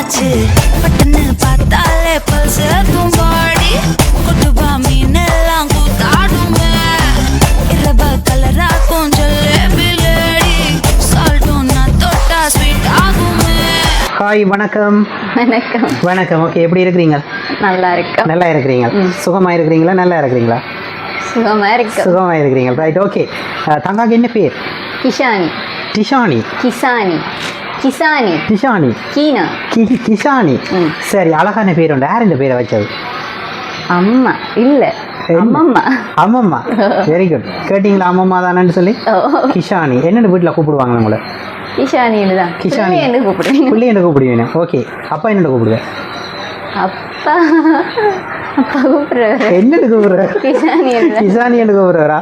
ஆச்சு பட்டுன்னு பார்த்தாலே பல்ஸ் தும்பாடி கொட்டுபா மீனெல்லாம் கூத்தாடுமே இரவ கலரா கொஞ்சம் லேடி சால்ட்டும் நான் தொட்டா ஸ்வீட் ஆகுமே. ஹாய், வணக்கம். வணக்கம். வணக்கம். ஓகே, எப்படி இருக்கிறீங்க? நல்லா இருக்கேன். நல்லா இருக்கிறீங்க? சுகமா இருக்கிறீங்களா? நல்லா இருக்கிறீங்களா? சுகமா இருக்கு. சுகமா இருக்கிறீங்க. ரைட். ஓகே, தங்காக்கு என்ன பேர்? கிஷானி. டிஷானி. கிசானி. கிசானி. டிஷானி. கீனா. கிஷானி. சரி, அழகான பேர் உண்டு. யார் இந்த பேரை வச்சது? அம்மா இல்ல, அம்மம்மா. அம்மம்மா. Very good. கேட்டீங்களா அம்மம்மா தானேன்னு சொல்லி? கிஷானி. என்னென்ன வீட்டில் கூப்பிடுவாங்க உங்களை? கிஷானின்னு தான். கிஷானி என்ன கூப்பிடுவீங்க? புள்ளி என்ன கூப்பிடுவீங்க? ஓகே, அப்பா என்னென்ன கூப்பிடுவேன்? அப்பா அப்பா கூப்பிடுறாரு. என்னென்னு கூப்பிடுற? கிஷானி. கிஷானி என்று கூப்பிடுறா.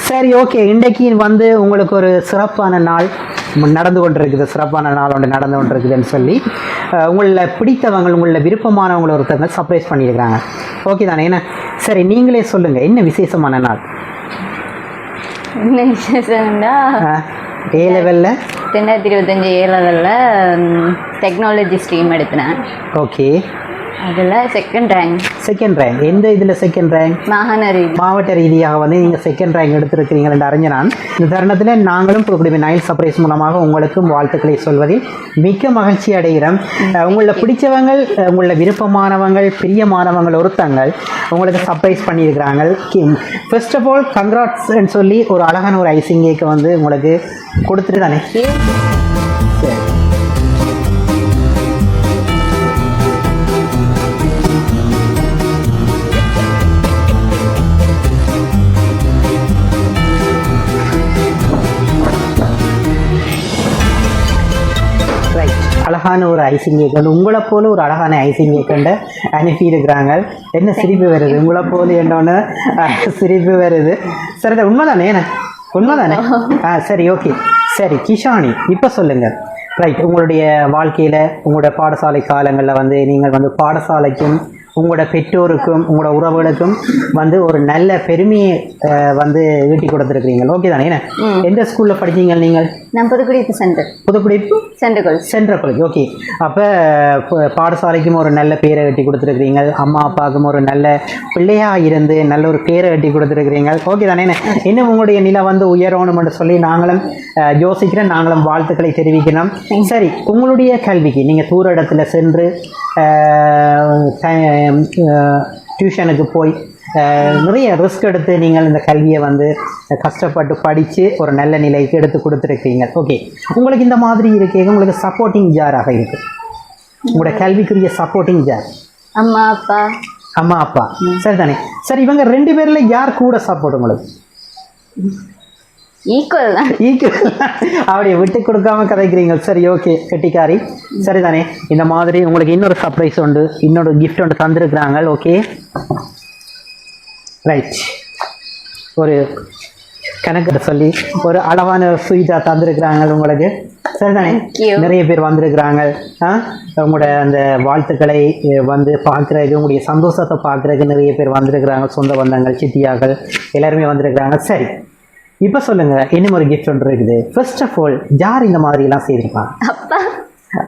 சரி, ஓகே. இன்றைக்கு வந்து உங்களுக்கு ஒரு சிறப்பான நாள் நடந்து கொண்டிருக்குது. சிறப்பான நாள் ஒன்று நடந்து கொண்டிருக்குதுன்னு சொல்லி உங்களில் பிடித்தவங்க, உங்களில் விருப்பமானவங்களை ஒருத்தவங்க சர்ப்ரைஸ் பண்ணியிருக்கிறாங்க. ஓகே தானே? என்ன சரி, நீங்களே சொல்லுங்கள், என்ன விசேஷமான நாள்? என்ன விசேஷம்டா? ஏ லெவலில் 2025 ஏ லெவலில் டெக்னாலஜி ஸ்ட்ரீம் எடுத்தினேன். ஓகே, அதில் செகண்ட் ரேங்க். Second rank. எந்த இதில் செகண்ட் ரேங்க்? மாவட்ட ரீதியாக வந்து நீங்கள் செகண்ட் ரேங்க் எடுத்திருக்கிறீங்க என்று அறிஞ்ச நான் இந்த தருணத்தில் நாங்களும் புதுக்குடிமை நைல் சர்ப்ரைஸ் மூலமாக உங்களுக்கும் வாழ்த்துக்களை சொல்வதில் மிக்க மகிழ்ச்சி அடைகிறோம். உங்களை பிடிச்சவங்க, உங்களை விருப்பமானவங்கள், பிரியமானவங்கள் ஒருத்தங்கள் உங்களுக்கு சர்ப்ரைஸ் பண்ணியிருக்கிறாங்க. ஃபர்ஸ்ட் ஆஃப் ஆல் கங்க்ராட்ஸ்ன்னு சொல்லி ஒரு அழகான ஒரு ஐசிங் கேக்கை வந்து உங்களுக்கு கொடுத்துட்டு தானே. சரி, அழகான ஒரு ஐசிங் கேக் வந்து உங்களை போல ஒரு அழகான ஐசிங் கேக் கண்டு அனுப்பியிருக்கிறாங்க. என்ன சிரிப்பு வருது? உங்களை போல என்னொன்று சிரிப்பு வருது. சரி, உண்மைதானே? என்ன உண்மைதானே? சரி, ஓகே. சரி கிஷானி, இப்போ சொல்லுங்கள். ரைட், உங்களுடைய வாழ்க்கையில் உங்களோட பாடசாலை காலங்களில் வந்து நீங்கள் வந்து பாடசாலைக்கும் உங்களோட பெற்றோருக்கும் உங்களோட உறவுகளுக்கும் வந்து ஒரு நல்ல பெருமையை வந்து ஈட்டி கொடுத்துருக்கிறீங்க. ஓகே தானே? என்ன எந்த ஸ்கூலில் படிச்சீங்க நீங்கள்? நான் Puthukkudippu centre. Puthukkudippu central college. Okay, அப்போ பாடசாலைக்கும் ஒரு நல்ல பேரை கட்டி கொடுத்துருக்கிறீங்க. அம்மா அப்பாவுக்கும் ஒரு நல்ல பிள்ளையாக இருந்து நல்ல ஒரு பேரை கட்டி கொடுத்துருக்கிறீங்க. ஓகே தானே? இன்னும் உங்களுடைய நிலை வந்து உயரணும்னு சொல்லி நாங்களும் யோசிக்கிறோம், நாங்களும் வாழ்த்துக்களை தெரிவிக்கணும். சரி, உங்களுடைய கல்விக்கு நீங்கள் தூர இடத்துல சென்று டியூஷனுக்கு போய் நிறைய ரிஸ்க் எடுத்து நீங்கள் இந்த கல்வியை வந்து கஷ்டப்பட்டு படித்து ஒரு நல்ல நிலைக்கு எடுத்து கொடுத்துருக்கீங்க. ஓகே, உங்களுக்கு இந்த மாதிரி இருக்கீங்க, உங்களுக்கு சப்போர்ட்டிங் ஜாராக இருக்குது உங்களோட கல்விக்குரிய சப்போர்ட்டிங் ஜார்? அம்மா அப்பா. அம்மா அப்பா. சரி தானே? சரி, இவங்க ரெண்டு பேரில் யார் கூட சப்போர்ட் உங்களுக்கு? ஈக்குவல் தான். ஈக்குவல். அப்படியே விட்டு கொடுக்காம கதைக்கிறீங்க. சரி, ஓகே, கெட்டிக்காரி. சரி தானே? இந்த மாதிரி உங்களுக்கு இன்னொரு சர்ப்ரைஸ் உண்டு, இன்னொரு கிஃப்ட் ஒன்று தந்துருக்குறாங்க. Okay, right. ஒரு கணக்கு சொல்லி ஒரு அளவான ஸ்வீட்டாக தந்துருக்குறாங்க உங்களுக்கு. சரிதானே? நிறைய பேர் வந்திருக்கிறாங்க. உங்களோட அந்த வாழ்த்துக்களை வந்து பார்க்குறதுக்கு, உங்களுடைய சந்தோஷத்தை பார்க்குறதுக்கு நிறைய பேர் வந்திருக்கிறாங்க. சொந்த பந்தங்கள், சித்தியாக்கள் எல்லாருமே வந்திருக்கிறாங்க. சரி, இப்போ சொல்லுங்கள், இன்னும் ஒரு கிஃப்ட் ஒன்று இருக்குது. ஃபர்ஸ்ட் ஆஃப் ஆல், யார் இந்த மாதிரிலாம் செய்திருப்பாங்க? அப்பா.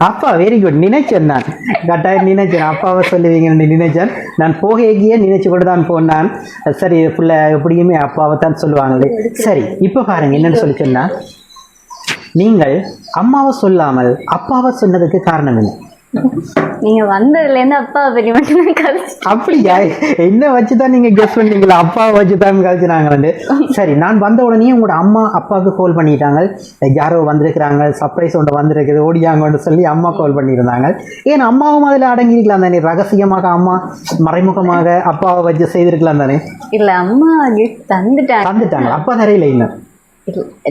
அப்பா. Very good. நினைச்சேன், நான் கட்டாயம் நினைச்சேன் அப்பாவை சொல்லுவீங்கன்னு நினைச்சேன். நான் போகையே நினைச்சு கூட தான் போனான். சரி, ஃபுல்லாக எப்படியுமே அப்பாவை தான் சொல்லுவாங்களே. சரி, இப்போ பாருங்கள் என்னென்னு சொல்லி சொன்னால், நீங்கள் அம்மாவை சொல்லாமல் அப்பாவை சொன்னதுக்கு காரணம் என்ன? நீங்க வந்ததுலேருந்து அப்பாவை பற்றி மட்டும் கழிச்சு. அப்படியா? என்ன வச்சு தான் நீங்கள் கெஸ் பண்ணீங்களா? அப்பாவை வச்சு தான் கழிச்சுனாங்க வந்து. சரி, நான் வந்த உடனே உங்களோட அம்மா அப்பாவுக்கு கால் பண்ணிட்டாங்க. யாரோ வந்திருக்கிறாங்க, சர்ப்ரைஸ் ஒன்று வந்திருக்குது, ஓடியாங்கன்னு சொல்லி அம்மா கால் பண்ணியிருந்தாங்க. ஏன்னா அம்மாவும் அதில் அடங்கியிருக்கலாம் தானே? ரகசியமாக அம்மா மறைமுகமாக அப்பாவை வச்சு செய்திருக்கலாம் தானே? இல்லை, அம்மா கிஃப்ட் தந்துட்டாங்க. அப்பா தரையில் இன்னும்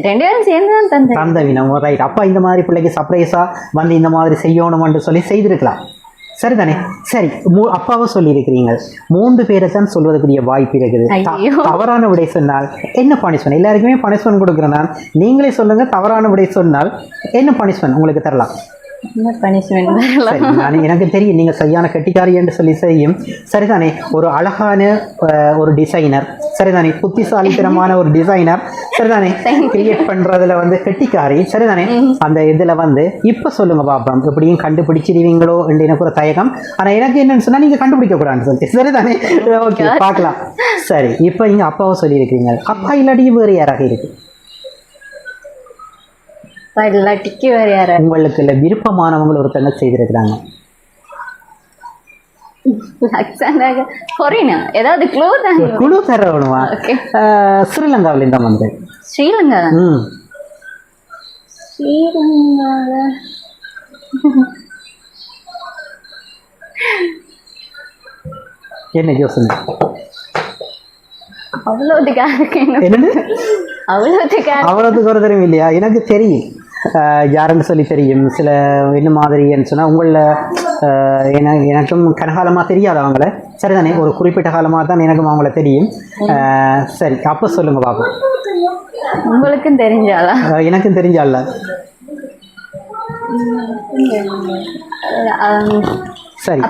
ரெண்டு பேரும் சேர்ந்து தான் தந்தவினா. ரைட். அப்பா இந்த மாதிரி பிள்ளைக்கு சர்ப்ரைஸாக வந்து இந்த மாதிரி செய்யணும்னு சொல்லி செய்திருக்கலாம். சரிதானே? சரி, அப்பாவை சொல்லியிருக்கிறீங்க. 3 பேரை தான் சொல்வதற்குரிய வாய்ப்பு இருக்குது. தவறான விடை சொன்னால் என்ன பனிஷ்மெண்ட்? எல்லாருக்குமே பனிஷ்மெண்ட் கொடுக்குறேன் நான். நீங்களே சொல்லுங்கள், தவறான விடை சொன்னால் என்ன பனிஷ்மெண்ட் உங்களுக்கு தரலாம்? என்ன பனிஷ்மெண்ட் சரி நான் எனக்கு தெரியும் நீங்கள் சரியான கெட்டிக்காரி என்று சொல்லி செய்யும் சரிதானே. ஒரு அழகான ஒரு டிசைனர் சரிதானே, புத்திசாலித்தனமான ஒரு டிசைனர் சரிதானே, கிரியேட் பண்ணுறதுல வந்து கெட்டிக்காரி சரிதானே. அந்த இதில் வந்து இப்போ சொல்லுங்கள் பாப்போம், எப்படியும் கண்டுபிடிச்சிருவீங்களோ என்று எனக்கு ஒரு தயக்கம். ஆனால் எனக்கு என்னன்னு சொன்னால் நீங்கள் கண்டுபிடிக்கக்கூடாதுன்னு சொல்லி சரிதானே. ஓகே பார்க்கலாம். சரி இப்போ நீங்கள் அப்பாவை சொல்லியிருக்கிறீங்க, அப்பா இல்லாட்டி வேறு யாராக இருக்கு? இல்லாட்டிக்கு வேற யாரா? உங்களுக்கு இல்லை விருப்பமானவங்க ஒருத்தங்க செய்திருக்கிறாங்க. ஏதாவது க்ளூ தாங்க. குழு தரணுமா? ஸ்ரீலங்காவில் இந்த வந்து ஸ்ரீலங்கா ஸ்ரீலங்கால என்ன யோசனை? அவ்வளோத்துக்கு ஒரு தெரியும் இல்லையா? எனக்கு தெரியும் யாருன்னு சொல்லி தெரியும். சில என்ன மாதிரின்னு சொன்னால் உங்களில் எனக்கும் கனகாலமாக தெரியாது அவங்கள சரிதானே, ஒரு குறிப்பிட்ட காலமாக தான் எனக்கும் அவங்கள தெரியும். சரி அப்போ சொல்லுங்க பாப்போம். உங்களுக்கும் தெரிஞ்சாலா? எனக்கும் தெரிஞ்சால. சரி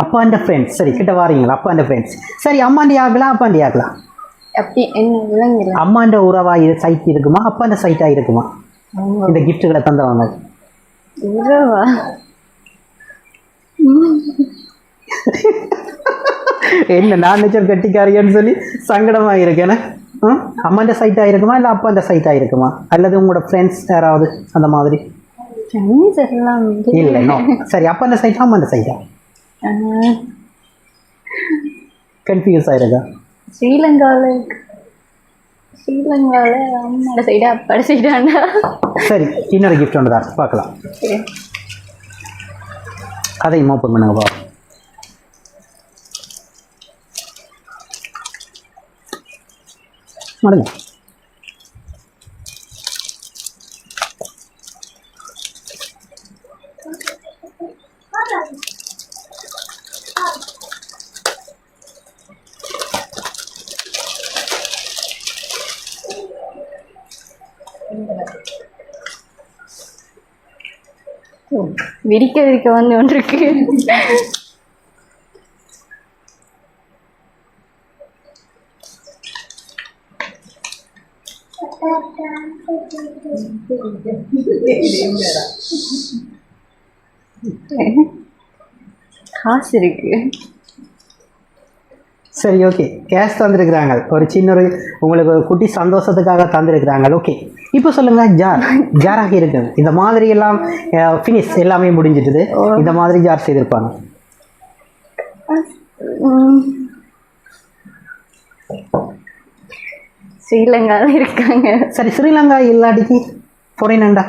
அப்பாண்ட ஃப்ரெண்ட்ஸ். சரி கிட்ட வாரீங்களா? அப்பாண்ட ஃப்ரெண்ட்ஸ். சரி அம்மாண்டி ஆகலாம் அப்பாண்டி ஆகலாம். அம்மாண்ட உறவா இது சைட் இருக்குமா அப்பாண்ட சைட்டா இருக்குமா இந்த கிஃப்ட்டுகளை தந்தவங்க? என்ன நான் நினைச்ச கட்டிக்காரியன்னு சொல்லி சங்கடமா இருக்கேன்னு. அம்மாண்ட சைட்டா இருக்குமா இல்லை அப்பாண்ட சைட்டா இருக்குமா, அல்லது உங்களோட ஃப்ரெண்ட்ஸ் யாராவது அந்த மாதிரி? இல்லை நோ. சரி அப்பாண்ட சைட்டா அம்மாண்ட சைட்டா? கன்ஃபியூஸ் ஆயிருக்கா? ஸ்ரீலங்காவில் அம்மாட சைடா அப்பாட சைடாண்டா? சரி இன்னொரு கிஃப்ட் ஒன்று தான் பார்க்கலாம். அதையும் ஓப்பன் பண்ணுங்க பா. மடங்க விரிக்க விரிக்க வந்து ஒன்று இருக்கு. காசு இருக்கு. சரி ஓகே கேஷ் தந்துருக்குறாங்க, ஒரு சின்ன ஒரு உங்களுக்கு ஒரு குட்டி சந்தோஷத்துக்காக தந்துருக்குறாங்க. ஓகே இப்போ சொல்லுங்கள், ஜாராக இருக்கு இந்த மாதிரி எல்லாம் ஃபினிஷ் எல்லாமே முடிஞ்சிட்டுது, இந்த மாதிரி ஜார் செய்திருப்பாங்க. ஸ்ரீலங்காவில் இருக்காங்க. சரி ஸ்ரீலங்கா இல்லாட்டிக்கு ஃபொரினண்டா?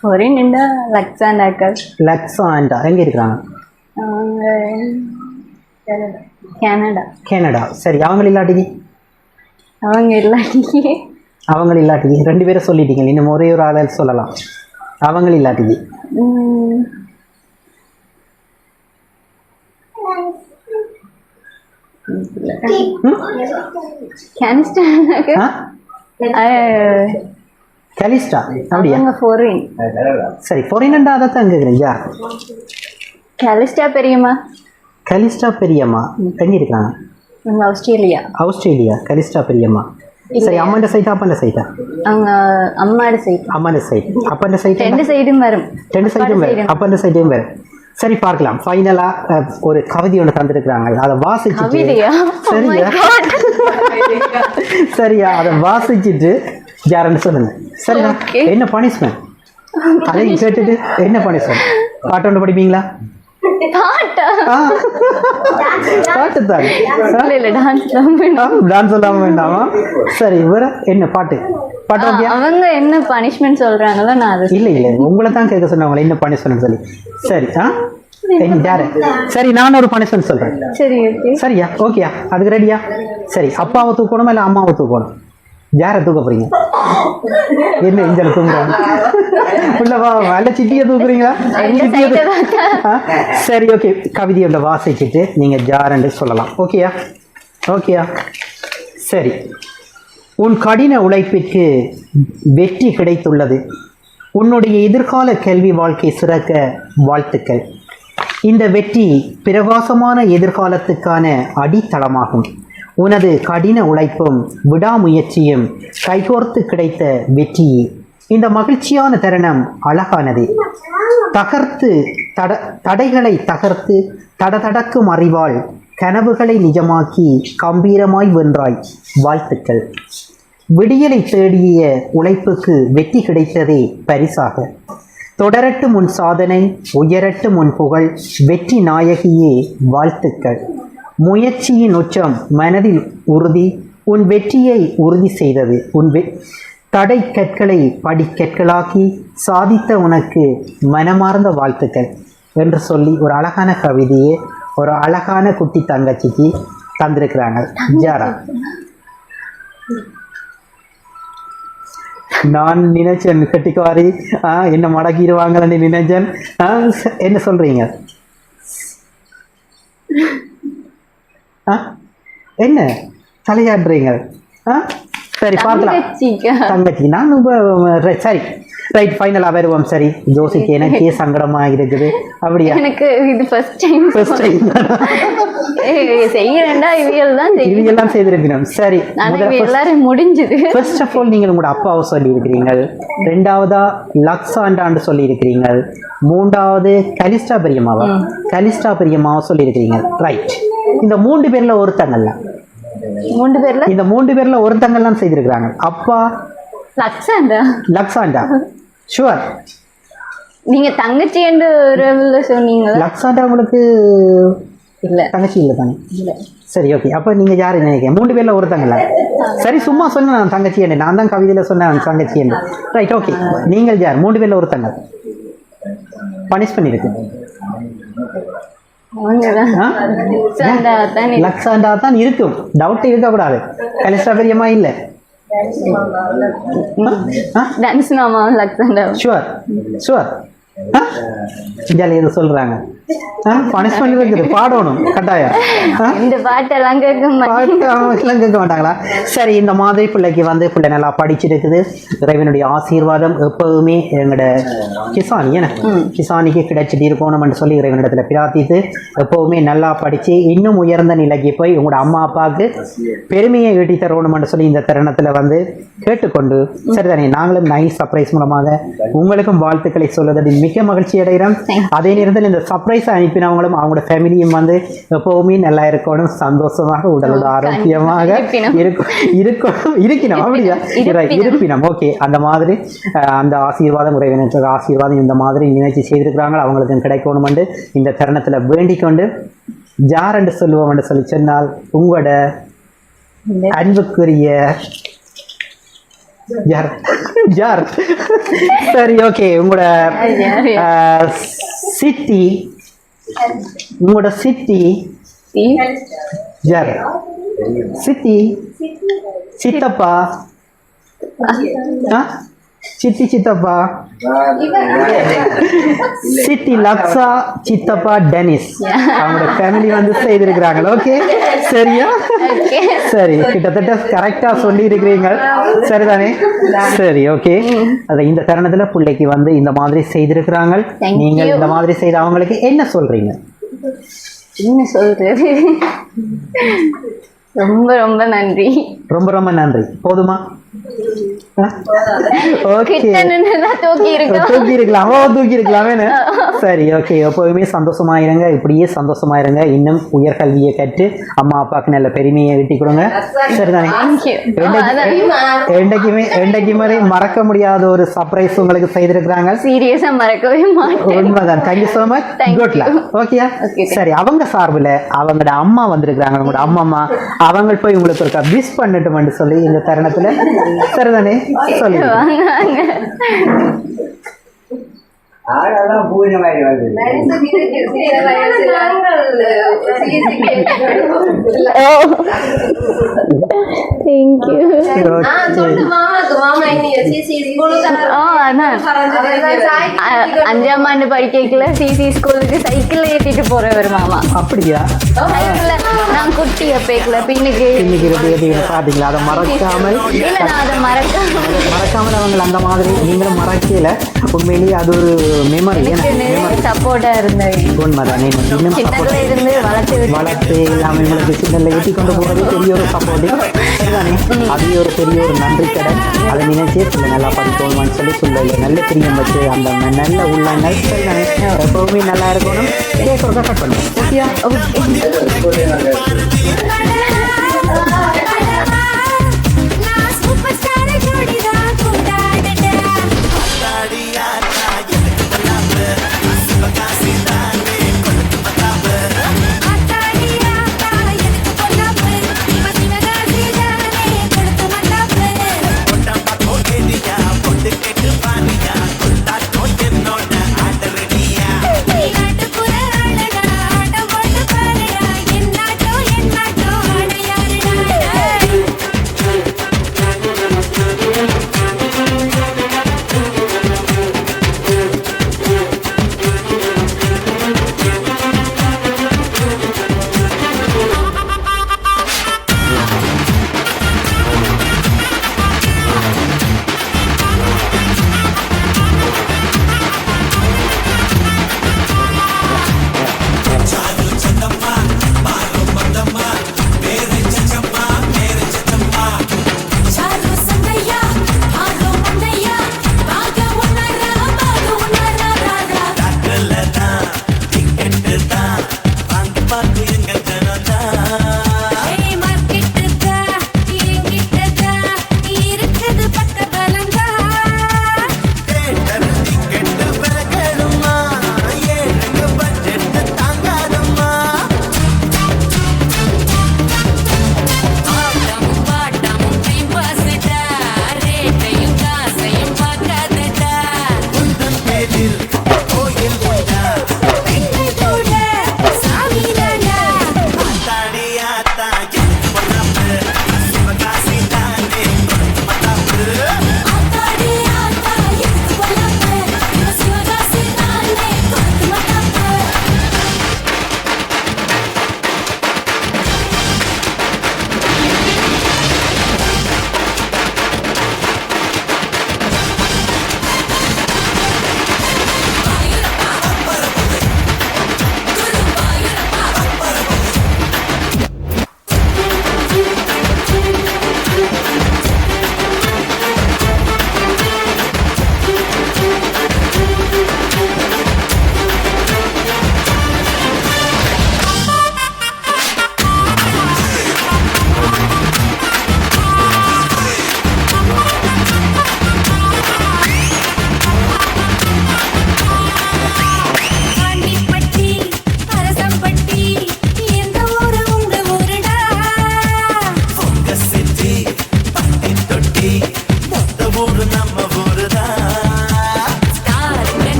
ஃபொரினண்டா லக்ஸாண்டாக்கள். லக்ஸாண்டா எங்கே இருக்கிறாங்க? கனடா. சரி அவங்க இல்லாட்டிக்கு? அவங்க இல்லாட்டிக்கு ரெண்டு பேரும் சொல்லிட்டீங்க, இன்னும் ஒரே ஒரு ஆளை சொல்லலாம். அவங்க இல்லாட்டிக்கு கலிஸ்டா அப்படியா? சரி ஃபொரினண்டா அதை தான் கேட்குறீங்க. கலிஸ்டா பெரியம்மா. கலிஸ்டா பெரியம்மா எங்கே இருக்காங்க? ஆஸ்திரேலியா. கலிஸ்டா பெரியம்மா. சரி அம்மாண்ட சைட்டா அப்பாண்ட சைட்டா? அவங்க அம்மாட சைட். அம்மாண்ட சைட். அப்பாண்ட சைட் ரெண்டு சைடும் வரும். ரெண்டு சைடும் வரும், அப்பாண்ட சைடும் வரும். சரி பார்க்கலாம். ஃபைனலாக ஒரு கவிதை ஒன்று தந்துருக்குறாங்க, அதை வாசிச்சுட்டு சரியா சரியா அதை வாசிச்சுட்டு யாருன்னு சொல்லுங்க. சரியா என்ன பனிஷ்மெண்ட் அதையும் கேட்டுட்டு என்ன பனிஷ்மெண்ட்? பாட்டு ஒன்று படிப்பீங்களா? பாட்டு தான் டான்ஸ் எல்லாம் வேண்டாமா? சரி வேற என்ன பாட்டு? பாட்டு அவங்க என்ன பனிஷ்மெண்ட் சொல்றாங்களோ நான் இல்லை உங்களை தான் கேட்க சொன்னவங்க என்ன பனிஷ்மெண்ட் சொல்லி. சரி சரி நான் ஒரு பனிஷ்மெண்ட் சொல்றேன். சரியா ஓகேயா? அதுக்கு ரெடியா? சரி அப்பாவை தூக்கணுமா இல்லை அம்மாவை தூக்கணும்? யாரை தூக்க போறீங்க? என்ன இஞ்சல தூங்குறாங்க உள்ளவா அல்ல சிட்டியை தூக்குறீங்களா? சரி ஓகே கவிதையோட வாசிச்சுட்டு நீங்க ஜாரன்னு சொல்லலாம். ஓகேயா? சரி உன் கடின உழைப்பிற்கு வெற்றி கிடைத்துள்ளது. உன்னுடைய எதிர்கால கல்வி வாழ்க்கை சிறக்க வாழ்த்துக்கள். இந்த வெற்றி பிரகாசமான எதிர்காலத்துக்கான அடித்தளமாகும். உனது கடின உழைப்பும் விடாமுயற்சியும் கைகோர்த்து கிடைத்த வெற்றியே. இந்த மகிழ்ச்சியான தருணம் அழகானது. தடைகளை தகர்த்து தடதடக்கும் அறிவால் கனவுகளை நிஜமாக்கி கம்பீரமாய் வென்றாய். வாழ்த்துக்கள். விடியலை தேடிய உழைப்புக்கு வெற்றி கிடைத்ததே பரிசாக. தொடரட்டும் உன் சாதனை, உயரட்டும் உன் புகழ், வெற்றி நாயகியே வாழ்த்துக்கள். முயற்சியின் உச்சம் மனதில் உறுதி உன் வெற்றியை உறுதி செய்தது. தடை கற்களை படிக்கற்களாக்கி சாதித்த உனக்கு மனமார்ந்த வாழ்த்துக்கள் என்று சொல்லி ஒரு அழகான கவிதையை ஒரு அழகான குட்டி தங்கச்சிக்கு தந்திருக்கிறாங்க ஜாரா. நான் நினைச்சேன் கட்டிக்குவாரி என்ன மடக்கிடுவாங்கன்னு நினைச்சேன். என்ன சொல்றீங்க? என்ன தலையாடுறீங்க? சரி பார்க்கலாம். தங்கச்சி நான் சரி ரைட் ஃபைனலாக வருவோம். சரி ஜோசிக்கு எனக்கே சங்கடமா இருக்குது. அப்படியா? எனக்கு இது ஃபர்ஸ்ட் டைம் செய்யறேன்டா இவியெல்லாம் செய்திருக்கணும். சரி எல்லாரும் முடிஞ்சது. ஃபர்ஸ்ட் ஆஃப் ஆல் நீங்கள் உங்களோட அப்பாவை சொல்லி இருக்கிறீர்கள், ரெண்டாவதா லக்ஸாண்டான்னு சொல்லி இருக்கிறீர்கள், மூன்றாவது கலிஸ்டா பெரியம்மாவை சொல்லி இருக்கிறீங்க. ரைட். இந்த 3 பேர்ல ஒருத்தங்கள்ல இந்த 3 பேர்ல ஒருத்தங்கள்லாம் செய்திருக்கிறாங்க. அப்பா லக்ஸாண்டா ஷுவர். நீங்க தங்கச்சி என்று சொன்னீங்க. லக்ஸாண்டா உங்களுக்கு இல்ல தங்கச்சி இல்ல தானே? சரி ஓகே. அப்ப நீங்க யாரு நினைக்கிறேன்? 3 பேர்ல ஒருத்தங்களா? சரி சும்மா சொன்ன நான் தங்கச்சி என்ன, நான் தான் கவிதையில சொன்னேன் தங்கச்சி என்ன. Right okay. நீங்கள் யார்? 3 பேர்ல ஒருத்தங்க பனிஷ் பண்ணிருக்கு. லக்ஸாண்டா தான் இருக்கும், டவுட் இருக்கக்கூடாது. கலிஸ்டா பெரியம்மா இல்ல. ஷுவர் எது சொல்றாங்க? பனிஷ்மெண்ட் இருக்குது, பாடணும் கட்டாயம். இந்த பாட்டெல்லாம் கேட்க மாட்டாங்களா? சரி, இந்த மாதிரி பிள்ளைக்கு வந்து பிள்ளை நல்லா படிச்சிருக்குது. இறைவனுடைய ஆசீர்வாதம் எப்பவுமே எங்களோட கிசானிக்கு கிடைச்சிட்டு இருக்கணும்னு சொல்லி இறைவனிடத்துல பிரார்த்தித்து எப்பவுமே நல்லா படிச்சு இன்னும் உயர்ந்த நிலைக்கு போய் உங்களோட அம்மா அப்பாவுக்கு பெருமையை ஈட்டி தரணும்னு சொல்லி இந்த தருணத்துல வந்து கேட்டுக்கொண்டு, சரிதானே, நாங்களும் நைஸ் சர்ப்ரைஸ் மூலமாக உங்களுக்கும் வாழ்த்துக்களை சொல்வதில் மிக மகிழ்ச்சி அடைகிறோம். அதே நேரத்தில் இந்த சர்ப்ரைஸ் அனுப்பினவங்களும் அவங்களோட ஃபேமிலியும் வந்து எப்பவுமே நல்லா இருக்கணும், சந்தோஷமாக உடலோட ஆரோக்கியமாக இருக்கணும். அப்படியா? இருப்பினம். ஓகே. அந்த மாதிரி அந்த ஆசீர்வாதம் உறவினர் ஆசீர்வாதம் இந்த மாதிரி நினைச்சு செய்திருக்கிறாங்க, அவங்களுக்கு கிடைக்கணும் என்று இந்த தருணத்துல வேண்டிக் கொண்டு ஜார் என்று சொல்லுவோம் என்று சொல்லி சொன்னால் உங்களோட அன்புக்குரிய ஜார். சரி ஓகே. உங்களோட சிட்டி ஜார் சிட்டி சித்தப்பா சித்தப்பா சிட்டி லக்ஸா சித்தப்பா டெனிஸ் அவங்களோட ஃபேமிலி வந்து செய்திருக்கிறாங்க. ஓகே சரியா? சரி, கிட்டத்தட்ட கரெக்டா சொல்லி இருக்கிறீங்க, சரிதானே? சரி ஓகே. அது இந்த தருணத்துல பிள்ளைக்கு வந்து இந்த மாதிரி செய்திருக்கிறாங்க. நீங்கள் இந்த மாதிரி செய்த அவங்களுக்கு என்ன சொல்றீங்க? என்ன சொல்றது? ரொம்ப ரொம்ப நன்றி. ரொம்ப ரொம்ப நன்றி. போதுமா? தூக்கி இருக்கலாமே. சரி ஓகே. எப்போதுமே சந்தோஷமாயிருங்க, இப்படியே சந்தோஷமாயிருங்க. இன்னும் உயர்கல்வியை கற்று அம்மா அப்பாவுக்கு நல்ல பெருமையை ஈட்டி கொடுங்க, சரிதானே? என்றைக்குமே மறக்க முடியாத ஒரு சர்ப்ரைஸ் உங்களுக்கு செய்திருக்கிறாங்க. சீரியஸா மறக்கவே மாட்டேன். உண்மைதான். Thank you so much. Good luck. Okay. சரி, அவங்க சார்பில் அவங்களோட அம்மா வந்திருக்கிறாங்க, உங்களோட அம்மா அவங்க போய் உங்களுக்கு ஒரு விஷ் பண்ணட்டும்னு சொல்லி இந்த தருணத்துல, சரிதானே? சொல்லி அஞ்சாம் ஆண்டு படிக்கல சிசி ஸ்கூலுக்கு சைக்கிள் ஏற்றிட்டு போறவர் மாமா. அப்படியா? நான் குட்டி ஊட்டி அப்பேக்கல பின்னுக்கு இன்னைக்கு பார்த்தீங்களா அதை மறக்காமல் இல்ல நான் அதை மறக்காமல் அவங்க அந்த மாதிரி நீங்களும் மறக்கல உண்மையிலேயே அது ஒரு மெமரி சப்போர்ட்டா இருந்தது உண்மைதான் இன்னும் சின்னதுல இருந்து வளர்த்து இல்லாமல் உங்களுக்கு சின்னல ஏற்றி கொண்டு போகிறது பெரிய ஒரு சப்போர்ட்டிங் அதுதானே அது ஒரு பெரிய ஒரு நன்றி கடை அதை நினைச்சே சொல்ல நல்லா படிக்கணும்னு சொல்ல நல்ல பிரியம் வச்சு அந்த நல்ல உள்ளங்கள் சரிதானே எப்பவுமே நல்லா இருக்கணும் கேக் ஒரு கட் பண்ணுவோம்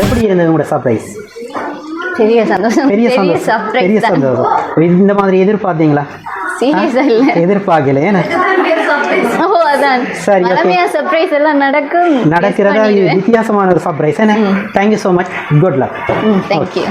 எப்படி இருந்தது உங்களோட சர்ப்ரைஸ்? பெரிய சந்தோஷம். பெரிய சந்தோஷம். இந்த மாதிரி எதிர்பார்த்தீங்களா? சீரியஸா இல்ல, எதிர்பார்க்கல. ஏன்னா ஓ அதான் சரி, ஓகே. சர்ப்ரைஸ் எல்லாம் நடக்கிறதா வித்தியாசமான ஒரு surprise. Thank you so much. Good luck. Thank you.